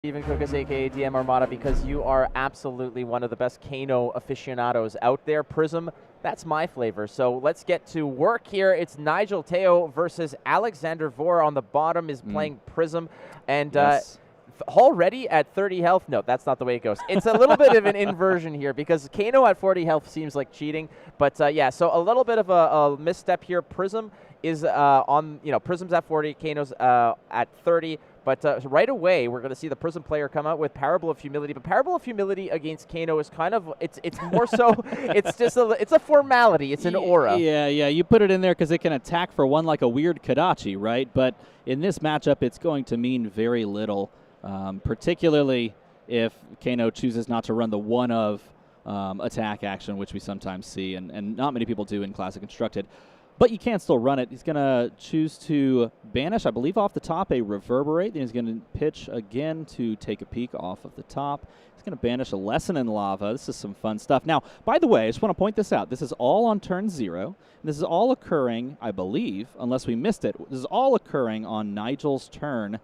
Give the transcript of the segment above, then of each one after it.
Steven Kukas, aka DM Armada, because you are absolutely one of the best Kano aficionados out there. Prism, that's my flavor. So let's get to work here. It's Nigel, Theo versus Alexander Vore on the bottom is playing Prism. And Yes. already at 30 health, no, that's not the way it goes. It's a little bit of an inversion here because Kano at 40 health seems like cheating. But yeah, so a little bit of a misstep here. Prism is Prism's at 40, Kano's at 30. But right away, we're going to see the Prism player come out with Parable of Humility. But Parable of Humility against Kano is kind of, it's more so, it's a formality. It's an aura. Yeah. You put it in there because it can attack for one like a weird Kadachi, right? But in this matchup, it's going to mean very little, particularly if Kano chooses not to run the one-of attack action, which we sometimes see, and not many people do in Classic Constructed. But you can still run it. He's going to choose to banish, I believe, off the top a Reverberate. Then he's going to pitch again to take a peek off of the top. He's going to banish a Lesson in Lava. This is some fun stuff. Now, by the way, I just want to point this out. This is all on turn 0. And this is all occurring, I believe, unless we missed it, this is all occurring on Nigel's turn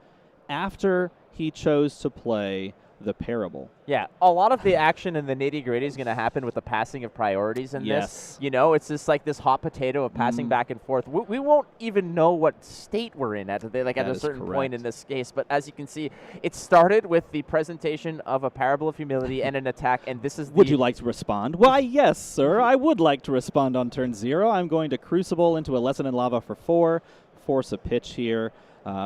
after he chose to play the Parable. Yeah, a lot of the action and the nitty-gritty is going to happen with the passing of priorities in this. You know, it's just like this hot potato of passing back and forth. We won't even know what state we're in at a certain point in this case. But as you can see, it started with the presentation of a Parable of Humility and an attack, and this is Would you like to respond? Why, yes, sir. I would like to respond on turn 0. I'm going to Crucible into a Lesson in Lava for 4, force a pitch here,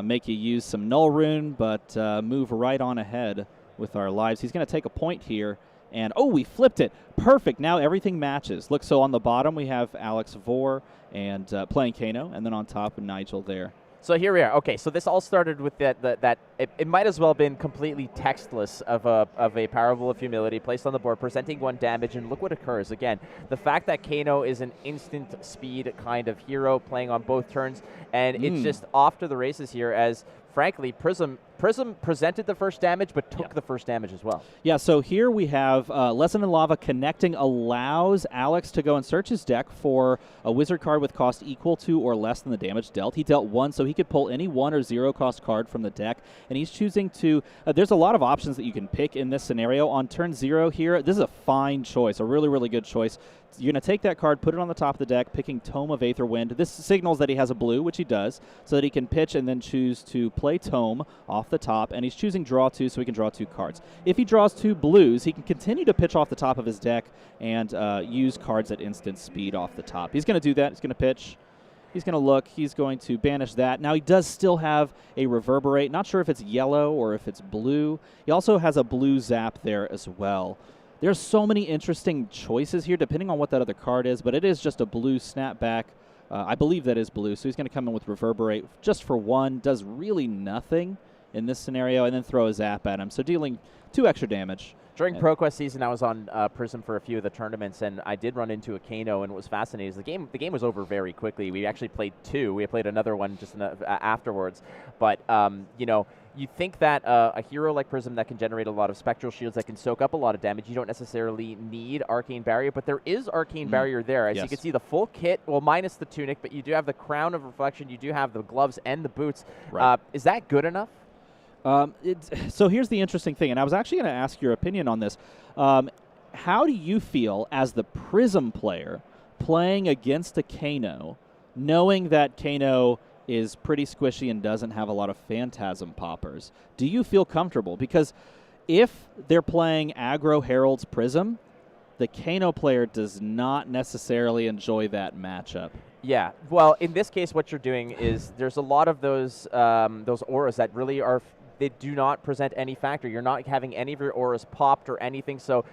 make you use some Null Rune, but move right on ahead with our lives. He's going to take a point here, and we flipped it. Perfect. Now everything matches. Look, so on the bottom we have Alex Vore and playing Kano, and then on top Nigel there. So here we are. Okay, so this all started with that it might as well have been completely textless of a Parable of Humility placed on the board, presenting 1 damage, and look what occurs. Again, the fact that Kano is an instant speed kind of hero playing on both turns, and it's just off to the races here as, frankly, Prism presented the first damage, but took the first damage as well. Yeah, so here we have Lesson in Lava connecting allows Alex to go and search his deck for a wizard card with cost equal to or less than the damage dealt. He dealt 1, so he could pull any 1 or 0 cost card from the deck, and he's choosing to there's a lot of options that you can pick in this scenario. On turn 0 here, this is a fine choice, a really, really good choice. You're going to take that card, put it on the top of the deck, picking Tome of Aetherwind. This signals that he has a blue, which he does, so that he can pitch and then choose to play Tome off the top, and he's choosing draw 2 so he can draw 2 cards. If he draws 2 blues, he can continue to pitch off the top of his deck and use cards at instant speed off the top. He's going to do that. He's going to pitch. He's going to look. He's going to banish that. Now, he does still have a Reverberate. Not sure if it's yellow or if it's blue. He also has a blue Zap there as well. There's so many interesting choices here, depending on what that other card is, but it is just a blue snapback. I believe that is blue, so he's going to come in with Reverberate just for 1. Does really nothing in this scenario, and then throw a Zap at him, so dealing 2 extra damage. During ProQuest season, I was on Prism for a few of the tournaments, and I did run into a Kano, and it was fascinating. The game was over very quickly. We actually played 2. We played another one just afterwards. But, you think that a hero like Prism that can generate a lot of Spectral Shields, that can soak up a lot of damage, you don't necessarily need Arcane Barrier, but there is Arcane Barrier there. As you can see, the full kit, well, minus the tunic, but you do have the Crown of Reflection, you do have the gloves and the boots. Right. Is that good enough? So here's the interesting thing, and I was actually going to ask your opinion on this. How do you feel as the Prism player playing against a Kano, knowing that Kano is pretty squishy and doesn't have a lot of Phantasm poppers? Do you feel comfortable? Because if they're playing Aggro Herald's Prism, the Kano player does not necessarily enjoy that matchup. Yeah, well, in this case, what you're doing is there's a lot of those auras that really are. They do not present any factor. You're not having any of your auras popped or anything. So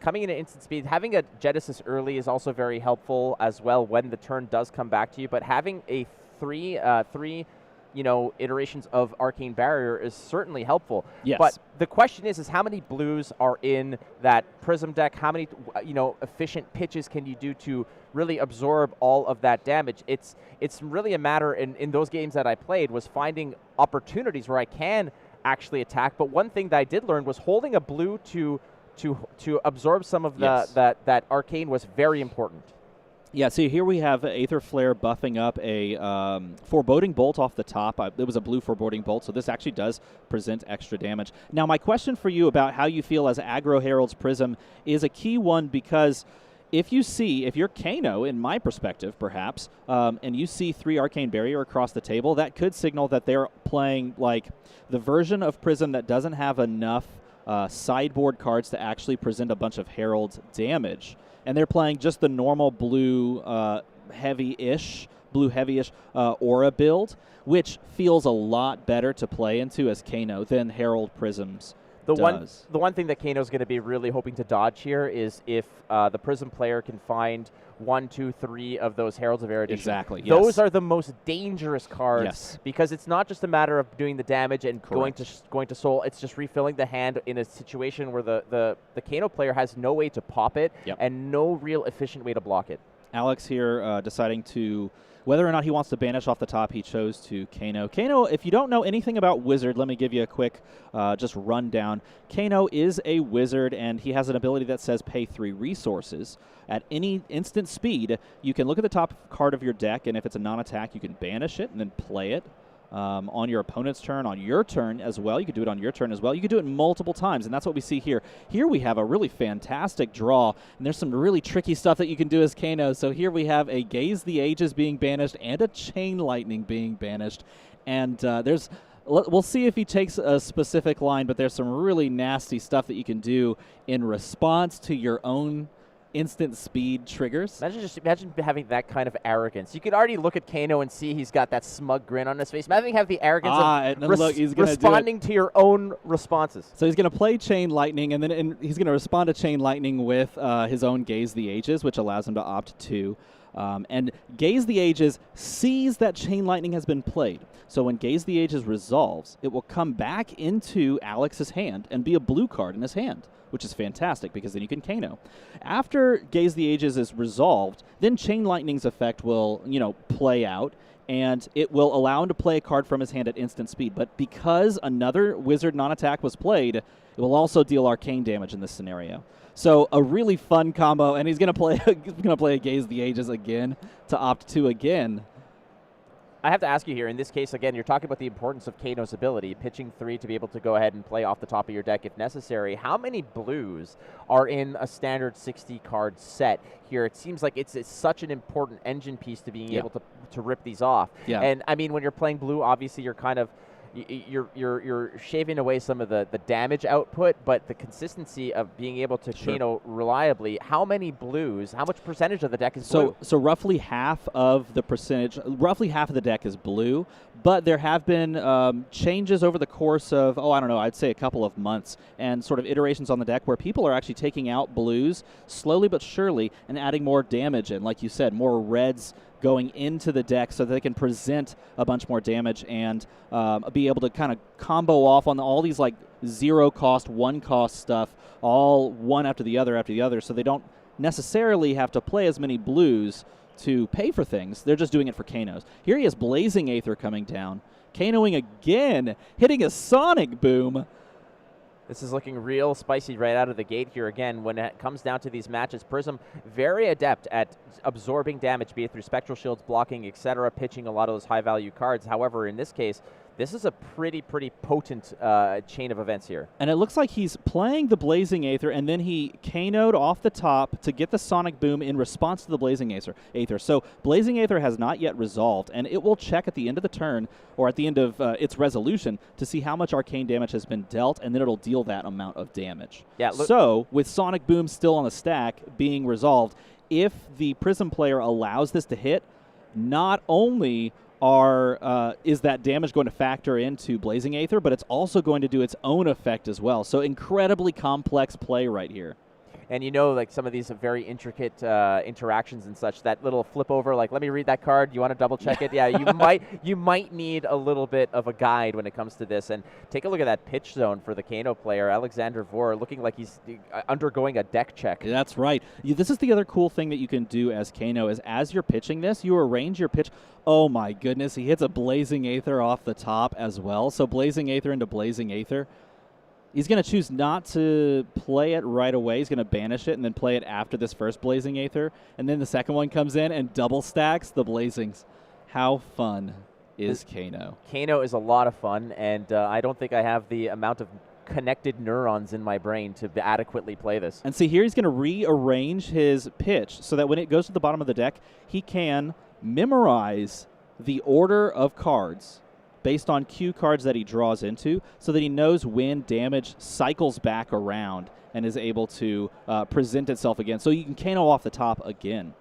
coming in at instant speed, having a Genesis early is also very helpful as well when the turn does come back to you. But having a three iterations of Arcane Barrier is certainly helpful. Yes. But the question is how many blues are in that Prism deck? How many, efficient pitches can you do to really absorb all of that damage? It's really a matter in those games that I played was finding opportunities where I can actually attack. But one thing that I did learn was holding a blue to absorb some of that arcane was very important. Yeah, see, here we have Aether Flare buffing up a Foreboding Bolt off the top. It was a blue Foreboding Bolt, so this actually does present extra damage. Now, my question for you about how you feel as Aggro Herald's Prism is a key one, because if you're Kano, in my perspective, perhaps, and you see 3 Arcane Barrier across the table, that could signal that they're playing like the version of Prism that doesn't have enough sideboard cards to actually present a bunch of Herald damage. And they're playing just the normal blue heavy-ish aura build, which feels a lot better to play into as Kano than Herald Prisms does. The one thing that Kano's going to be really hoping to dodge here is if the Prism player can find 1, 2, 3 of those Heralds of Erudition. Exactly. Yes. Those are the most dangerous cards. Yes. Because it's not just a matter of doing the damage and going to soul. It's just refilling the hand in a situation where the Kano player has no way to pop it and no real efficient way to block it. Alex here deciding to whether or not he wants to banish off the top. He chose to Kano. Kano, if you don't know anything about Wizard, let me give you a quick just rundown. Kano is a wizard, and he has an ability that says pay 3 resources. At any instant speed, you can look at the top card of your deck, and if it's a non-attack, you can banish it and then play it. On your opponent's turn, on your turn as well. You could do it on your turn as well. You could do it multiple times, and that's what we see here. Here we have a really fantastic draw, and there's some really tricky stuff that you can do as Kano. So here we have a Gaze the Ages being banished and a Chain Lightning being banished. And we'll see if he takes a specific line, but there's some really nasty stuff that you can do in response to your own instant speed triggers. Imagine having that kind of arrogance. You could already look at Kano and see he's got that smug grin on his face. Imagine have the arrogance of responding to your own responses. So he's going to play Chain Lightning, and then he's going to respond to Chain Lightning with his own Gaze the Ages, which allows him to opt to. And Gaze the Ages sees that Chain Lightning has been played. So when Gaze the Ages resolves, it will come back into Alex's hand and be a blue card in his hand, which is fantastic because then you can Kano. After Gaze the Ages is resolved, then Chain Lightning's effect will, play out, and it will allow him to play a card from his hand at instant speed. But because another wizard non-attack was played, it will also deal arcane damage in this scenario. So a really fun combo, and he's going to play a Gaze the Ages again to opt to again. I have to ask you here, in this case, again, you're talking about the importance of Kano's ability, pitching 3 to be able to go ahead and play off the top of your deck if necessary. How many blues are in a standard 60-card set here? It seems like it's such an important engine piece to being able to rip these off. Yeah. And, I mean, when you're playing blue, obviously you're kind of you're shaving away some of the damage output, but the consistency of being able to Kano reliably. How many blues? How much percentage of the deck is blue? So roughly half of the deck is blue, but there have been changes over the course of I'd say a couple of months, and sort of iterations on the deck where people are actually taking out blues slowly but surely and adding more damage in, like you said, more reds going into the deck so that they can present a bunch more damage and be able to kind of combo off on all these like 0 cost, 1 cost stuff, all one after the other, so they don't necessarily have to play as many blues to pay for things. They're just doing it for Kanos. Here he has Blazing Aether coming down, Kanoing again, hitting a Sonic Boom. This is looking real spicy right out of the gate here. Again, when it comes down to these matches, Prism very adept at absorbing damage, be it through Spectral Shields, blocking, etc., pitching a lot of those high-value cards. However, in this case, this is a pretty potent chain of events here. And it looks like he's playing the Blazing Aether, and then he Kano'd off the top to get the Sonic Boom in response to the Blazing Aether. So Blazing Aether has not yet resolved, and it will check at the end of the turn, or at the end of its resolution, to see how much arcane damage has been dealt, and then it'll deal that amount of damage. Yeah. So, with Sonic Boom still on the stack, being resolved, if the Prism player allows this to hit, not only is that damage going to factor into Blazing Aether, but it's also going to do its own effect as well. So incredibly complex play right here. And like some of these very intricate interactions and such, that little flip over, like, let me read that card, you want to double check it? Yeah, you might need a little bit of a guide when it comes to this. And take a look at that pitch zone for the Kano player, Alexander Vore, looking like he's undergoing a deck check. That's right. This is the other cool thing that you can do as Kano, is as you're pitching this, you arrange your pitch. Oh my goodness, he hits a Blazing Aether off the top as well. So Blazing Aether into Blazing Aether. He's going to choose not to play it right away. He's going to banish it and then play it after this first Blazing Aether. And then the second one comes in and double stacks the Blazings. How fun is Kano? Kano is a lot of fun, and I don't think I have the amount of connected neurons in my brain to adequately play this. And see, here he's going to rearrange his pitch so that when it goes to the bottom of the deck, he can memorize the order of cards based on cue cards that he draws into, so that he knows when damage cycles back around and is able to present itself again. So you can Kano off the top again.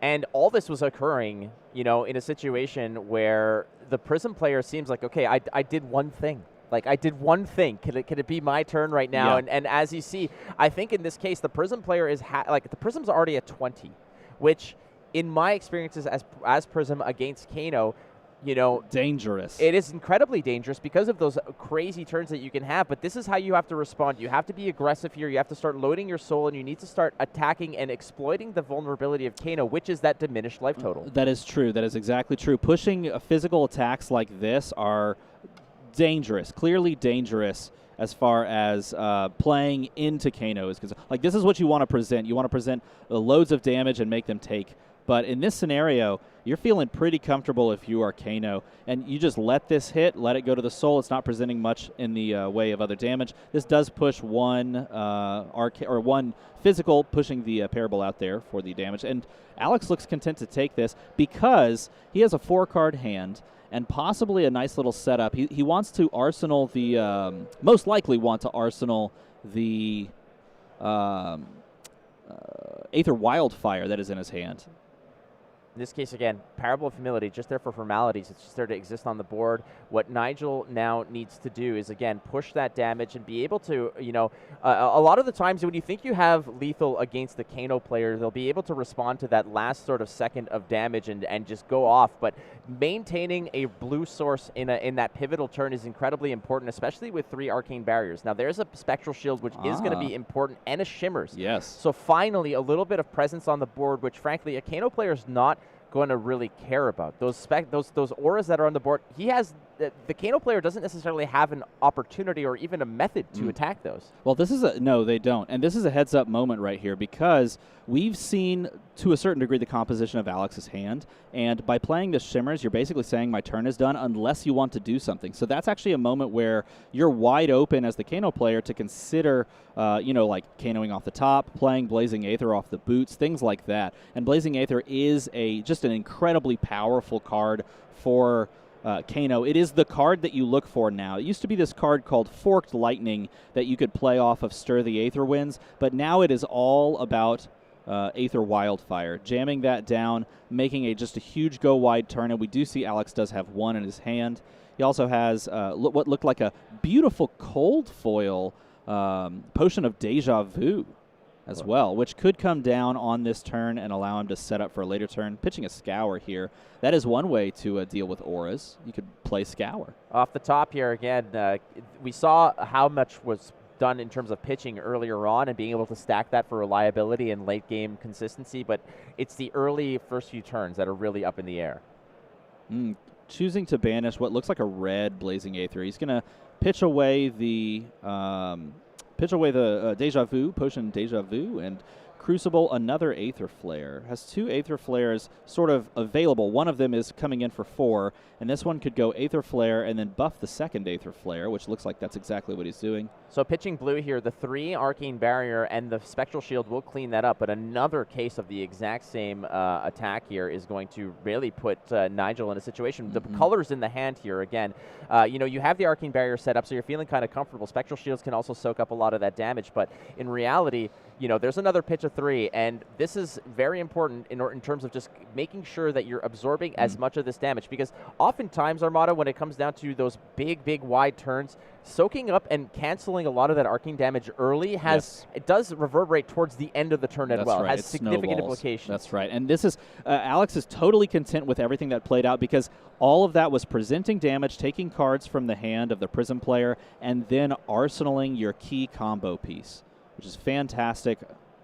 And all this was occurring, in a situation where the Prism player seems like, okay, I did one thing. Like, I did one thing. Can it be my turn right now? Yeah. And as you see, I think in this case, the Prism player is the Prism's already at 20, which in my experiences as Prism against Kano, dangerous. It is incredibly dangerous because of those crazy turns that you can have, but this is how you have to respond. You have to be aggressive here. You have to start loading your soul, and you need to start attacking and exploiting the vulnerability of Kano, which is that diminished life total. That is true. That is exactly true. Pushing physical attacks like this are dangerous, clearly dangerous as far as playing into Kano is concerned. Like, this is what you want to present. You want to present loads of damage and make them take. But in this scenario, you're feeling pretty comfortable if you are Kano, and you just let this hit, let it go to the soul. It's not presenting much in the way of other damage. This does push one physical, pushing the parable out there for the damage. And Alex looks content to take this because he has a 4-card hand and possibly a nice little setup. He wants to arsenal the most likely want to arsenal the Aether Wildfire that is in his hand. In this case, again, Parable of Humility, just there for formalities. It's just there to exist on the board. What Nigel now needs to do is, again, push that damage and be able to, a lot of the times when you think you have lethal against the Kano player, they'll be able to respond to that last sort of second of damage and just go off. But maintaining a blue source in that pivotal turn is incredibly important, especially with 3 Arcane Barriers. Now, there's a Spectral Shield, which is going to be important, and a Shimmers. Yes. So finally, a little bit of presence on the board, which, frankly, a Kano player is not going to really care about. Those auras that are on the board, the Kano player doesn't necessarily have an opportunity or even a method to attack those. Well, no, they don't. And this is a heads-up moment right here because we've seen, to a certain degree, the composition of Alex's hand. And by playing the Shimmers, you're basically saying my turn is done unless you want to do something. So that's actually a moment where you're wide open as the Kano player to consider, like Kanoing off the top, playing Blazing Aether off the boots, things like that. And Blazing Aether is just an incredibly powerful card for Kano. It is the card that you look for now. It used to be this card called Forked Lightning that you could play off of Stir the Aether Winds, but now it is all about Aether Wildfire, jamming that down, making just a huge go-wide turn, and we do see Alex does have 1 in his hand. He also has what looked like a beautiful cold foil Potion of Deja Vu as well, which could come down on this turn and allow him to set up for a later turn. Pitching a Scour here. That is one way to deal with auras. You could play Scour. Off the top here, again, we saw how much was done in terms of pitching earlier on and being able to stack that for reliability and late-game consistency, but it's the early first few turns that are really up in the air. Choosing to banish what looks like a red Blazing Aether. He's going to pitch away the Deja Vu, Potion Deja Vu, and Crucible another Aether Flare. Has 2 Aether Flares sort of available. One of them is coming in for 4, and this one could go Aether Flare and then buff the second Aether Flare, which looks like that's exactly what he's doing. So pitching blue here, the 3 Arcane Barrier and the Spectral Shield will clean that up, but another case of the exact same attack here is going to really put Nigel in a situation. The colors in the hand here, again, you have the Arcane Barrier set up, so you're feeling kind of comfortable. Spectral Shields can also soak up a lot of that damage, but in reality, there's another pitch of 3, and this is very important in terms of just making sure that you're absorbing as much of this damage, because oftentimes, Armada, when it comes down to those big, wide turns, soaking up and canceling a lot of that arcane damage early it does reverberate towards the end of the turn as well. Right. It has significant implications. That's right. And this is Alex is totally content with everything that played out because all of that was presenting damage, taking cards from the hand of the Prism player, and then arsenaling your key combo piece, which is fantastic.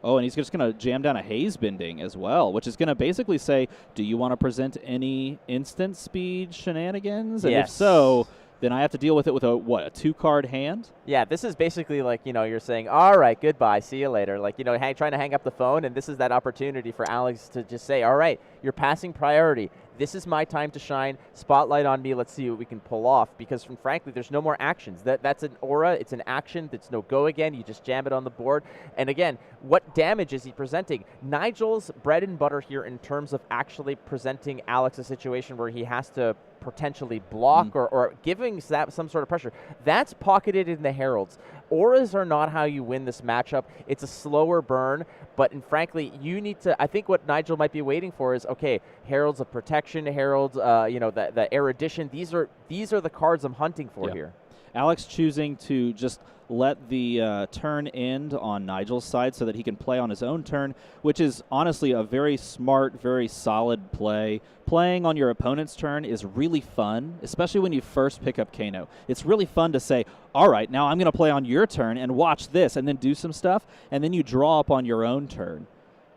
Oh, and he's just going to jam down a Haze Bending as well, which is going to basically say, do you want to present any instant speed shenanigans? And if so, then I have to deal with it with a 2-card hand? Yeah, this is basically like, you're saying, all right, goodbye, see you later. Like, trying to hang up the phone, and this is that opportunity for Alex to just say, all right, you're passing priority. This is my time to shine. Spotlight on me. Let's see what we can pull off. Because, frankly, there's no more actions. That's an aura. It's an action. It's no go again. You just jam it on the board. And, again, what damage is he presenting? Nigel's bread and butter here in terms of actually presenting Alex a situation where he has to potentially block or giving some sort of pressure. That's pocketed in the Heralds. Auras are not how you win this matchup. It's a slower burn, but frankly, you need to. I think what Nigel might be waiting for is, okay, Heralds of Protection, Heralds, the Erudition. These are the cards I'm hunting for here. Alex choosing to just let the turn end on Nigel's side so that he can play on his own turn, which is honestly a very smart, very solid play. Playing on your opponent's turn is really fun, especially when you first pick up Kano. It's really fun to say, all right, now I'm going to play on your turn and watch this and then do some stuff, and then you draw up on your own turn.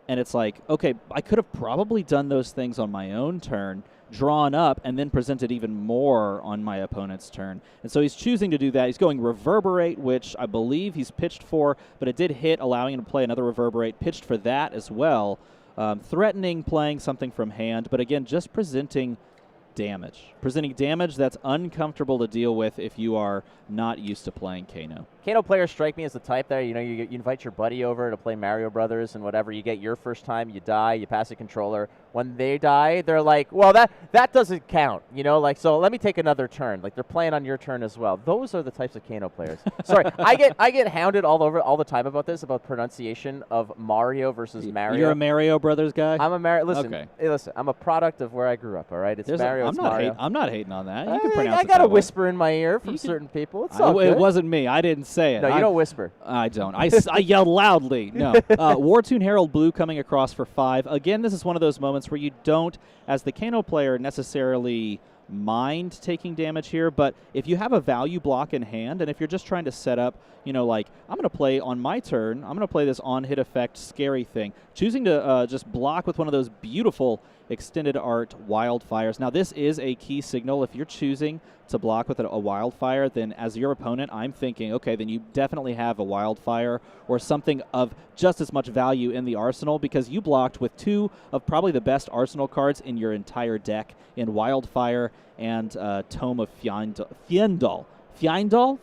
And it's like, okay, I could have probably done those things on my own turn, drawn up, and then presented even more on my opponent's turn. And so he's choosing to do that. He's going Reverberate, which I believe he's pitched for, but it did hit, allowing him to play another Reverberate. Pitched for that as well. Threatening playing something from hand, but again, just presenting damage. Presenting damage that's uncomfortable to deal with if you are not used to playing Kano. Kano players strike me as the type there, you invite your buddy over to play Mario Brothers and whatever. You get your first time, you die, you pass a controller. When they die, they're like, well, that doesn't count, so let me take another turn. Like, they're playing on your turn as well. Those are the types of Kano players. Sorry, I get hounded all the time about this, about pronunciation of Mario versus Mario. You're a Mario Brothers guy? I'm a Mario. Listen, okay. Hey, listen, I'm a product of where I grew up, all right? It's Mario, it's Mario. I'm not hating on that. You can pronounce it I got that a way. whisper in my ear from certain people. It's all good. It wasn't me. I didn't say it. No, you don't whisper. I don't. I yelled loudly. No. Wartoon Herald Blue coming across for 5. Again, this is one of those moments where you don't, as the Kano player, necessarily mind taking damage here, but if you have a value block in hand, and if you're just trying to set up, like, I'm going to play on my turn, I'm going to play this on-hit effect scary thing, choosing to just block with one of those beautiful extended art wildfires. Now, this is a key signal. If you're choosing to block with a wildfire, then as your opponent, I'm thinking, okay, then you definitely have a wildfire or something of just as much value in the arsenal, because you blocked with 2 of probably the best arsenal cards in your entire deck in Wildfire and Tome of Fiendal. Fiendal?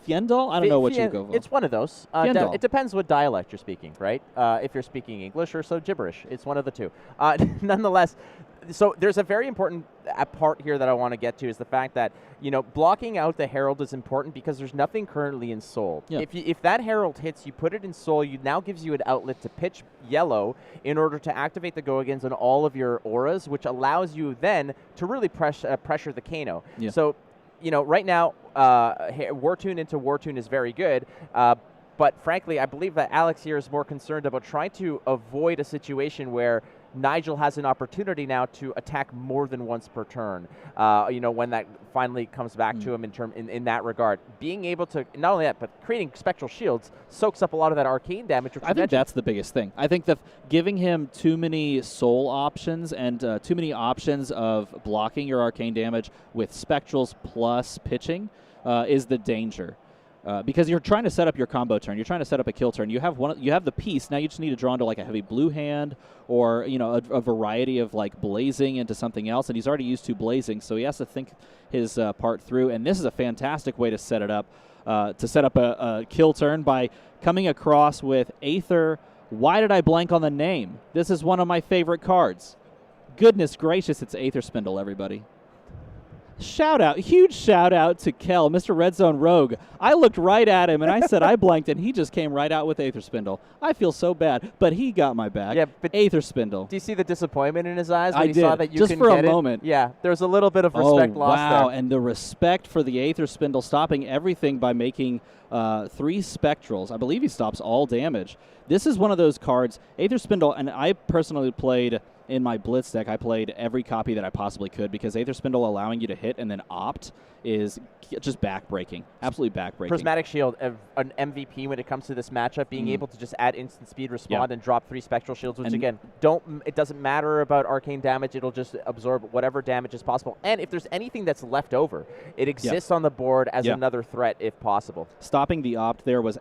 I don't know what you go for. It's one of those. It depends what dialect you're speaking, right? If you're speaking English or so gibberish. It's one of the two. Nonetheless, so there's a very important part here that I want to get to is the fact that, blocking out the Herald is important because there's nothing currently in Soul. Yeah. If that Herald hits, you put it in Soul, now gives you an outlet to pitch yellow in order to activate the go-agains on all of your auras, which allows you then to really pressure the Kano. Yeah. So, right now, Wartoon into Wartoon is very good, but frankly, I believe that Alex here is more concerned about trying to avoid a situation where Nigel has an opportunity now to attack more than once per turn. When that finally comes back to him in that regard, being able to not only that, but creating spectral shields soaks up a lot of that arcane damage. Which I think that's the biggest thing. I think that giving him too many soul options and too many options of blocking your arcane damage with spectrals plus pitching is the danger. Because you're trying to set up your combo turn, you're trying to set up a kill turn. You have the piece. Now you just need to draw into like a heavy blue hand, or a variety of like blazing into something else. And he's already used 2 blazing, so he has to think his part through. And this is a fantastic way to set it up, a kill turn by coming across with Aether. Why did I blank on the name? This is one of my favorite cards. Goodness gracious, it's Aether Spindle, everybody. Huge shout out to Kel, Mr. Red Zone Rogue. I looked right at him and I said I blanked, and he just came right out with Aether Spindle. I feel so bad, but he got my back. Yeah, but Aether Spindle. Do you see the disappointment in his eyes when he did. saw that you just couldn't for get a it? moment. Yeah, there's a little bit of respect lost there. Wow, and the respect for the Aether Spindle, stopping everything by making 3 spectrals. I believe he stops all damage. This is one of those cards, Aether Spindle, and I personally played in my Blitz deck, I played every copy that I possibly could because Aether Spindle allowing you to hit and then opt is just backbreaking, absolutely backbreaking. Prismatic Shield, an MVP when it comes to this matchup, being able to just add instant speed, respond, and drop 3 Spectral Shields, which again, it doesn't matter about arcane damage. It'll just absorb whatever damage is possible. And if there's anything that's left over, it exists on the board as another threat if possible. Stopping the opt there was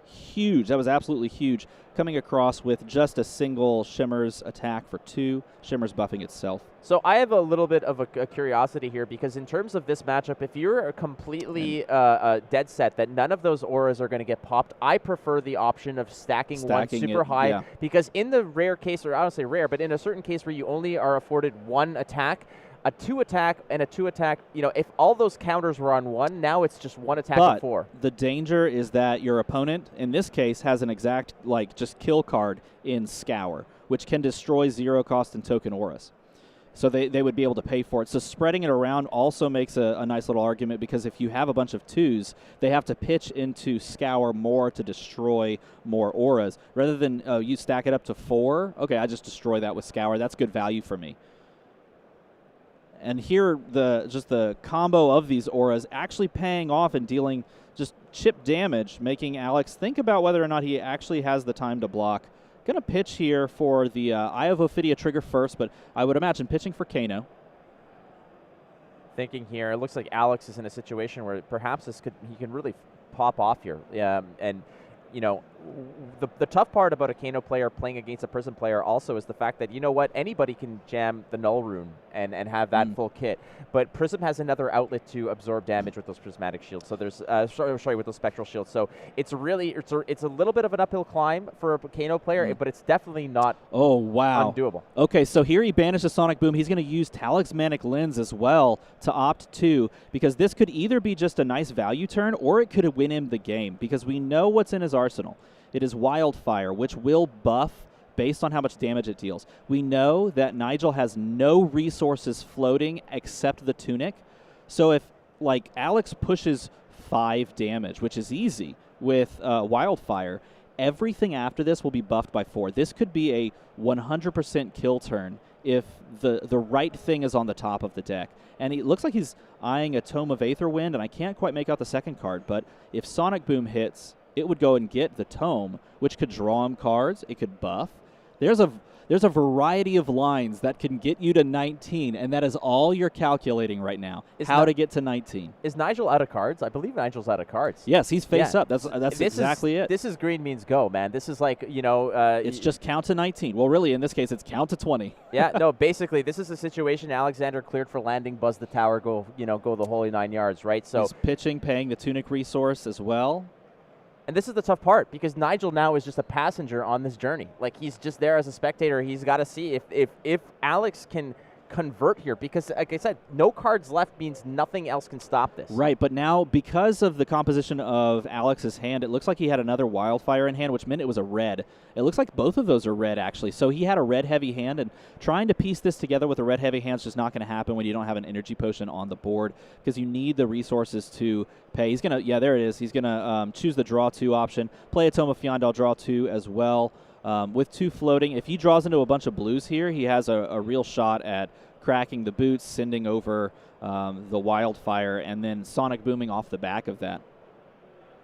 huge. That was absolutely huge. Coming across with just a single Shimmer's attack for 2. Shimmer's buffing itself. So I have a little bit of a curiosity here because in terms of this matchup, if you're completely dead set that none of those auras are going to get popped, I prefer the option of stacking one super high because in the rare case, or I don't say rare, but in a certain case where you only are afforded 1 attack, a 2 attack and a 2 attack, if all those counters were on 1, now it's just 1 attack and 4. The danger is that your opponent, in this case, has an exact, just kill card in Scour, which can destroy 0 cost and token auras. So they would be able to pay for it. So spreading it around also makes a nice little argument because if you have a bunch of 2s, they have to pitch into Scour more to destroy more auras. Rather than you stack it up to 4, okay, I just destroy that with Scour. That's good value for me. And here, the combo of these auras actually paying off and dealing just chip damage, making Alex think about whether or not he actually has the time to block. Going to pitch here for the Eye of Ophidia trigger first, but I would imagine pitching for Kano. Thinking here, it looks like Alex is in a situation where perhaps he can really pop off here. And the tough part about a Kano player playing against a Prism player also is the fact that, anybody can jam the Null Rune and have that full kit. But Prism has another outlet to absorb damage with those Prismatic Shields. So there's, with those Spectral Shields. So it's a little bit of an uphill climb for a Kano player, but it's definitely not undoable. Okay, so here he banished the Sonic Boom. He's going to use Talismanic Lens as well to opt 2 because this could either be just a nice value turn or it could win him the game because we know what's in his arsenal. It is Wildfire, which will buff based on how much damage it deals. We know that Nigel has no resources floating except the Tunic. So if, Alex pushes 5 damage, which is easy with Wildfire, everything after this will be buffed by 4. This could be a 100% kill turn if the right thing is on the top of the deck. And it looks like he's eyeing a Tome of Aetherwind, and I can't quite make out the second card, but if Sonic Boom hits, it would go and get the Tome, which could draw him cards. It could buff. There's a variety of lines that can get you to 19, and that is all you're calculating right now, to get to 19. Is Nigel out of cards? I believe Nigel's out of cards. Yes, he's face up. That's exactly it. This is green means go, man. This is it's just count to 19. Well, really, in this case, it's count to 20. Yeah, no, basically, this is a situation Alexander cleared for landing, buzz the tower, go the holy 9 yards, right? So he's pitching, paying the Tunic resource as well. And this is the tough part because Nigel now is just a passenger on this journey. He's just there as a spectator. He's got to see if Alex can convert here because, like I said, no cards left means nothing else can stop this. Right, but now because of the composition of Alex's hand, it looks like he had another Wildfire in hand, which meant it was a red. It looks like both of those are red, actually. So he had a red-heavy hand, and trying to piece this together with a red-heavy hand is just not going to happen when you don't have an energy potion on the board because you need the resources to pay. He's going to, there it is. He's going to choose the draw 2 option, play a Tome of Fyendal, draw 2 as well. With 2 floating, if he draws into a bunch of blues here, he has a real shot at cracking the boots, sending over the Wildfire, and then Sonic Booming off the back of that.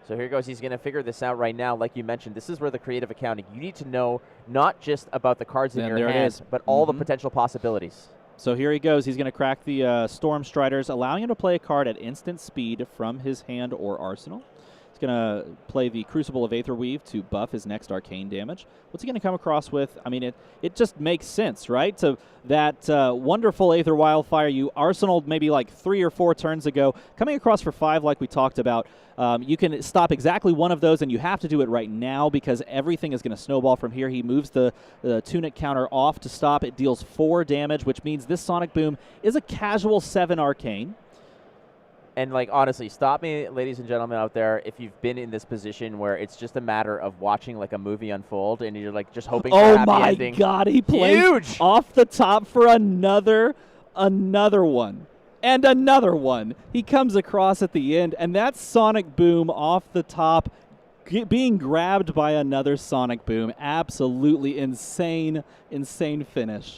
So here goes. He's going to figure this out right now. Like you mentioned, this is where the creative accounting. You need to know not just about the cards in your hand, but all the potential possibilities. So here he goes. He's going to crack the Storm Striders, allowing him to play a card at instant speed from his hand or arsenal. He's going to play the Crucible of Aetherweave to buff his next arcane damage. What's he going to come across with? I mean, it just makes sense, right? So that wonderful Aether Wildfire you arsenaled maybe 3 or 4 turns ago, coming across for 5 like we talked about. You can stop exactly one of those, and you have to do it right now because everything is going to snowball from here. He moves the Tunic counter off to stop. It deals 4 damage, which means this Sonic Boom is a casual 7 arcane. And, honestly, stop me, ladies and gentlemen out there, if you've been in this position where it's just a matter of watching, a movie unfold, and you're, just hoping for a happy ending. Oh, my God. He plays off the top for another one. And another one. He comes across at the end, and that Sonic Boom off the top being grabbed by another Sonic Boom. Absolutely insane finish.